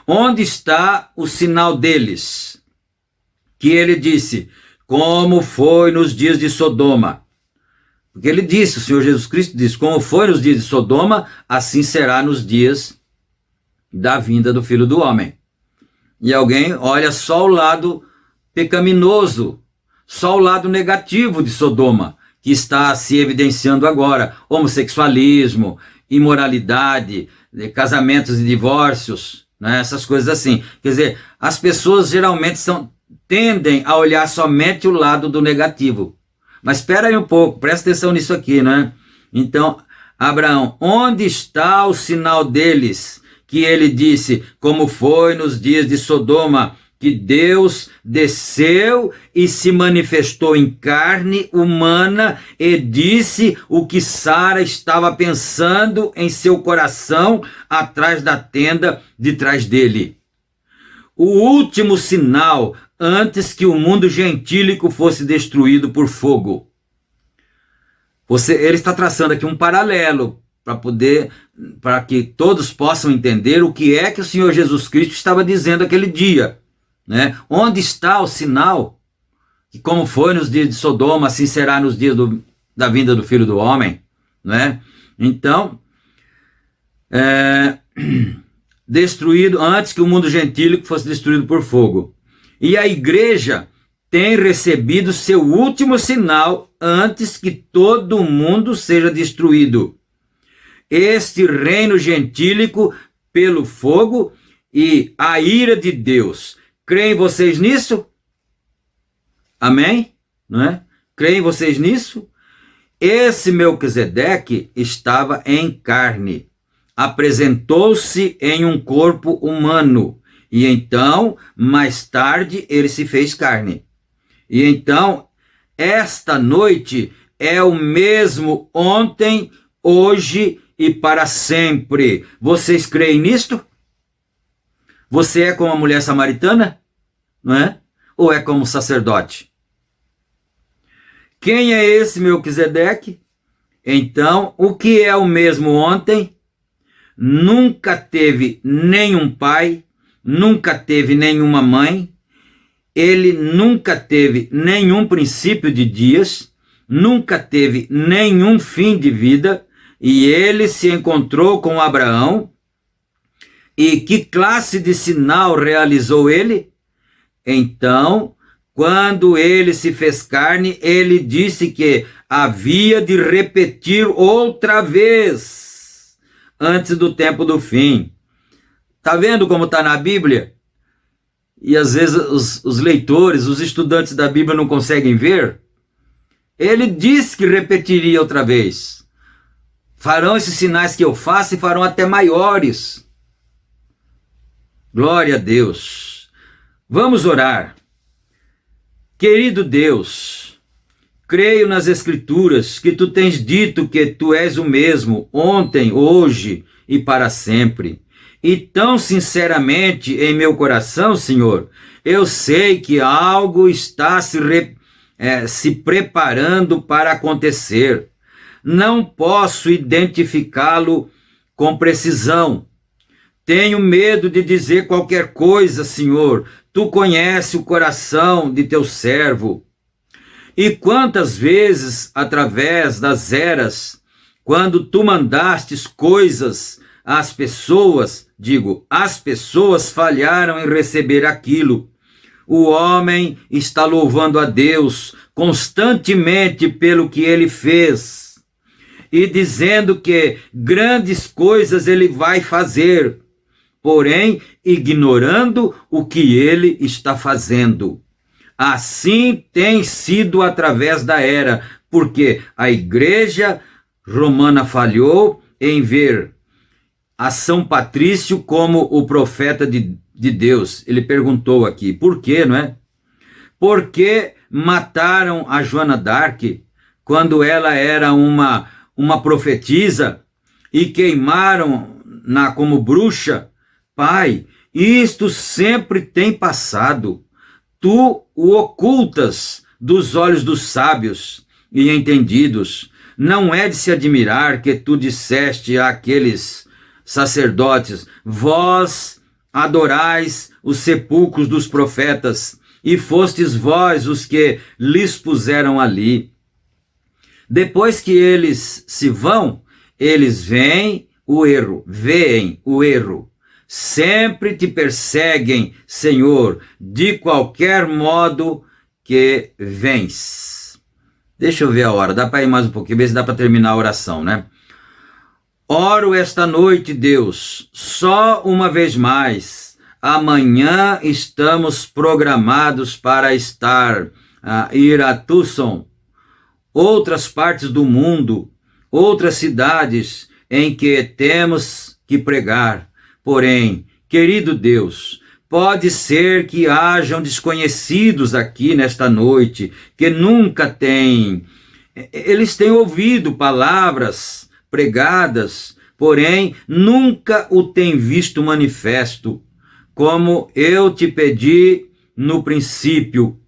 Onde está o sinal deles? Que ele disse, como foi nos dias de Sodoma. Porque ele disse, o Senhor Jesus Cristo disse, como foi nos dias de Sodoma, assim será nos dias da vinda do Filho do Homem. E alguém olha só o lado pecaminoso, só o lado negativo de Sodoma, que está se evidenciando agora. Homossexualismo, imoralidade, casamentos e divórcios, né? Essas coisas assim. Quer dizer, as pessoas geralmente tendem a olhar somente o lado do negativo. Mas espera aí um pouco, presta atenção nisso aqui, né? Então, Abraão, onde está o sinal deles? Que ele disse, como foi nos dias de Sodoma, que Deus desceu e se manifestou em carne humana e disse o que Sara estava pensando em seu coração atrás da tenda de trás dele. O último sinal antes que o mundo gentílico fosse destruído por fogo. Ele está traçando aqui um paralelo para que todos possam entender o que é que o Senhor Jesus Cristo estava dizendo aquele dia, né? Onde está o sinal que como foi nos dias de Sodoma, assim será nos dias da vinda do Filho do Homem, né? Então, destruído antes que o mundo gentílico fosse destruído por fogo. E a igreja tem recebido seu último sinal antes que todo o mundo seja destruído. Este reino gentílico pelo fogo e a ira de Deus. Creem vocês nisso? Amém? Não é? Creem vocês nisso? Esse Melquisedeque estava em carne. Apresentou-se em um corpo humano. E então, mais tarde, ele se fez carne. E então, esta noite é o mesmo ontem, hoje e para sempre. Vocês creem nisto? Você é como a mulher samaritana? Não é? Ou é como sacerdote? Quem é esse Melquisedeque? Então, o que é o mesmo ontem? Nunca teve nenhum pai, nunca teve nenhuma mãe, ele nunca teve nenhum princípio de dias, nunca teve nenhum fim de vida, e ele se encontrou com Abraão. E que classe de sinal realizou ele? Então, quando ele se fez carne, ele disse que havia de repetir outra vez, antes do tempo do fim. Está vendo como está na Bíblia? E às vezes os leitores, os estudantes da Bíblia não conseguem ver. Ele disse que repetiria outra vez. Farão esses sinais que eu faço e farão até maiores. Glória a Deus. Vamos orar. Querido Deus, creio nas Escrituras que tu tens dito que tu és o mesmo ontem, hoje e para sempre. E tão sinceramente em meu coração, Senhor, eu sei que algo está se preparando para acontecer. Não posso identificá-lo com precisão. Tenho medo de dizer qualquer coisa, Senhor. Tu conheces o coração de teu servo. E quantas vezes, através das eras, quando tu mandastes coisas às pessoas, as pessoas falharam em receber aquilo. O homem está louvando a Deus constantemente pelo que ele fez e dizendo que grandes coisas ele vai fazer, porém ignorando o que ele está fazendo. Assim tem sido através da era, porque a igreja romana falhou em ver a São Patrício como o profeta de Deus. Ele perguntou aqui, por quê, não é? Por que mataram a Joana d'Arc quando ela era uma profetisa e queimaram-na como bruxa? Pai, isto sempre tem passado. Tu o ocultas dos olhos dos sábios e entendidos. Não é de se admirar que tu disseste àqueles sacerdotes: vós adorais os sepulcros dos profetas, e fostes vós os que lhes puseram ali. Depois que eles se vão, eles veem o erro. Sempre te perseguem, Senhor, de qualquer modo que vens. Deixa eu ver a hora, dá para ir mais um pouquinho, ver se dá para terminar a oração, né? Oro esta noite, Deus, só uma vez mais. Amanhã estamos programados para ir a Tucson, outras partes do mundo, outras cidades em que temos que pregar. Porém, querido Deus, pode ser que hajam desconhecidos aqui nesta noite, que eles têm ouvido palavras pregadas, porém nunca o têm visto manifesto, como eu te pedi no princípio,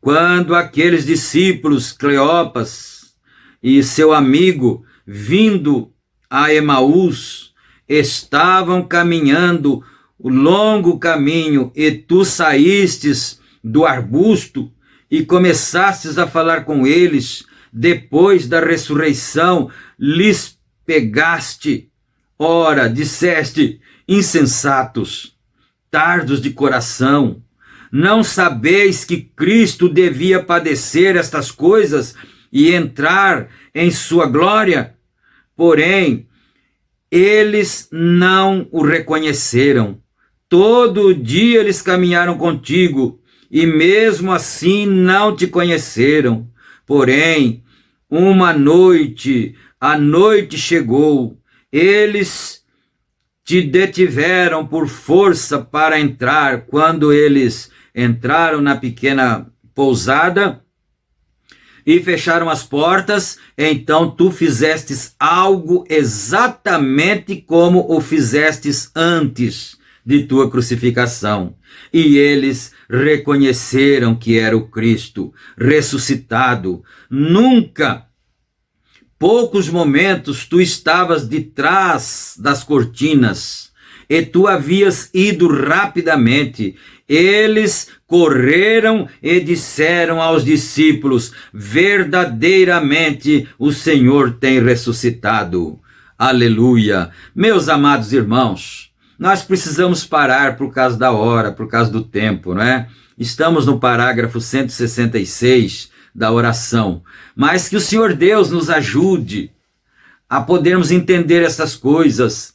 quando aqueles discípulos, Cleopas e seu amigo, vindo a Emaús, estavam caminhando o longo caminho e tu saístes do arbusto e começastes a falar com eles. Depois da ressurreição, lhes pegaste. Ora, disseste: insensatos, tardos de coração, não sabeis que Cristo devia padecer estas coisas e entrar em sua glória? Porém, eles não o reconheceram. Todo dia eles caminharam contigo e mesmo assim não te conheceram. Porém, a noite chegou, eles te detiveram por força para entrar. Quando eles entraram na pequena pousada e fecharam as portas, então tu fizestes algo exatamente como o fizestes antes de tua crucificação. E eles reconheceram que era o Cristo ressuscitado. Poucos momentos tu estavas de trás das cortinas e tu havias ido rapidamente. Eles correram e disseram aos discípulos: verdadeiramente o Senhor tem ressuscitado. Aleluia! Meus amados irmãos, nós precisamos parar por causa da hora, por causa do tempo, não é? Estamos no parágrafo 166 da oração, mas que o Senhor Deus nos ajude a podermos entender essas coisas.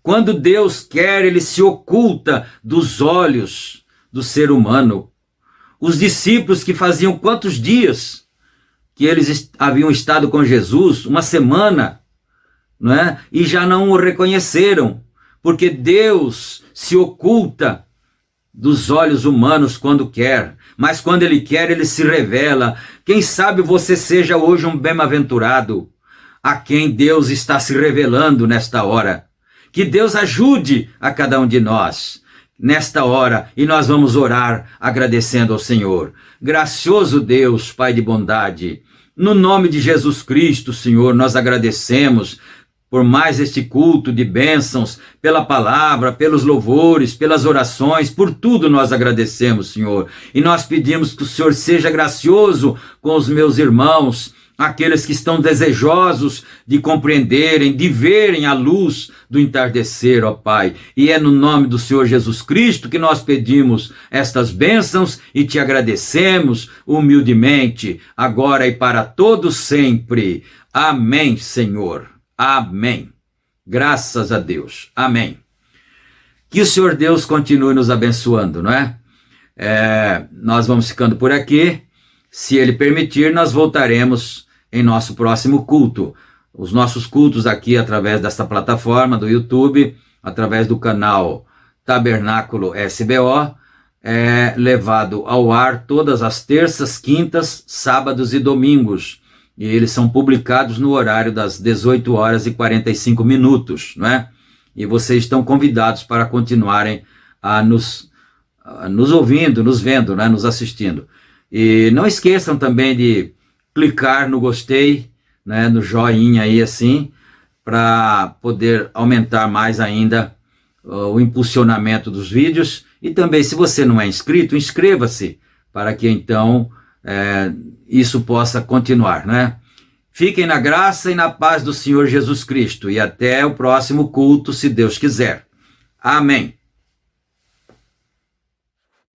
Quando Deus quer, Ele se oculta dos olhos do ser humano. Os discípulos que faziam quantos dias que eles haviam estado com Jesus? Uma semana, não é? E já não o reconheceram, porque Deus se oculta dos olhos humanos quando quer, mas quando Ele quer, Ele se revela. Quem sabe você seja hoje um bem-aventurado, a quem Deus está se revelando nesta hora. Que Deus ajude a cada um de nós nesta hora, e nós vamos orar agradecendo ao Senhor. Gracioso Deus, Pai de bondade, no nome de Jesus Cristo, Senhor, nós agradecemos por mais este culto de bênçãos, pela palavra, pelos louvores, pelas orações, por tudo nós agradecemos, Senhor. E nós pedimos que o Senhor seja gracioso com os meus irmãos, aqueles que estão desejosos de compreenderem, de verem a luz do entardecer, ó Pai. E é no nome do Senhor Jesus Cristo que nós pedimos estas bênçãos e te agradecemos humildemente, agora e para todos sempre. Amém, Senhor. Amém. Graças a Deus. Amém. Que o Senhor Deus continue nos abençoando, não é? Nós vamos ficando por aqui. Se Ele permitir, nós voltaremos em nosso próximo culto. Os nossos cultos aqui através desta plataforma do YouTube, através do canal Tabernáculo SBO, é levado ao ar todas as terças, quintas, sábados e domingos. E eles são publicados no horário das 18 horas e 45 minutos, não é? E vocês estão convidados para continuarem a nos ouvindo, nos vendo, né? Nos assistindo. E não esqueçam também de clicar no gostei, né, no joinha aí assim, para poder aumentar mais ainda o impulsionamento dos vídeos. E também, se você não é inscrito, inscreva-se, para que então isso possa continuar, né? Fiquem na graça e na paz do Senhor Jesus Cristo, e até o próximo culto, se Deus quiser. Amém.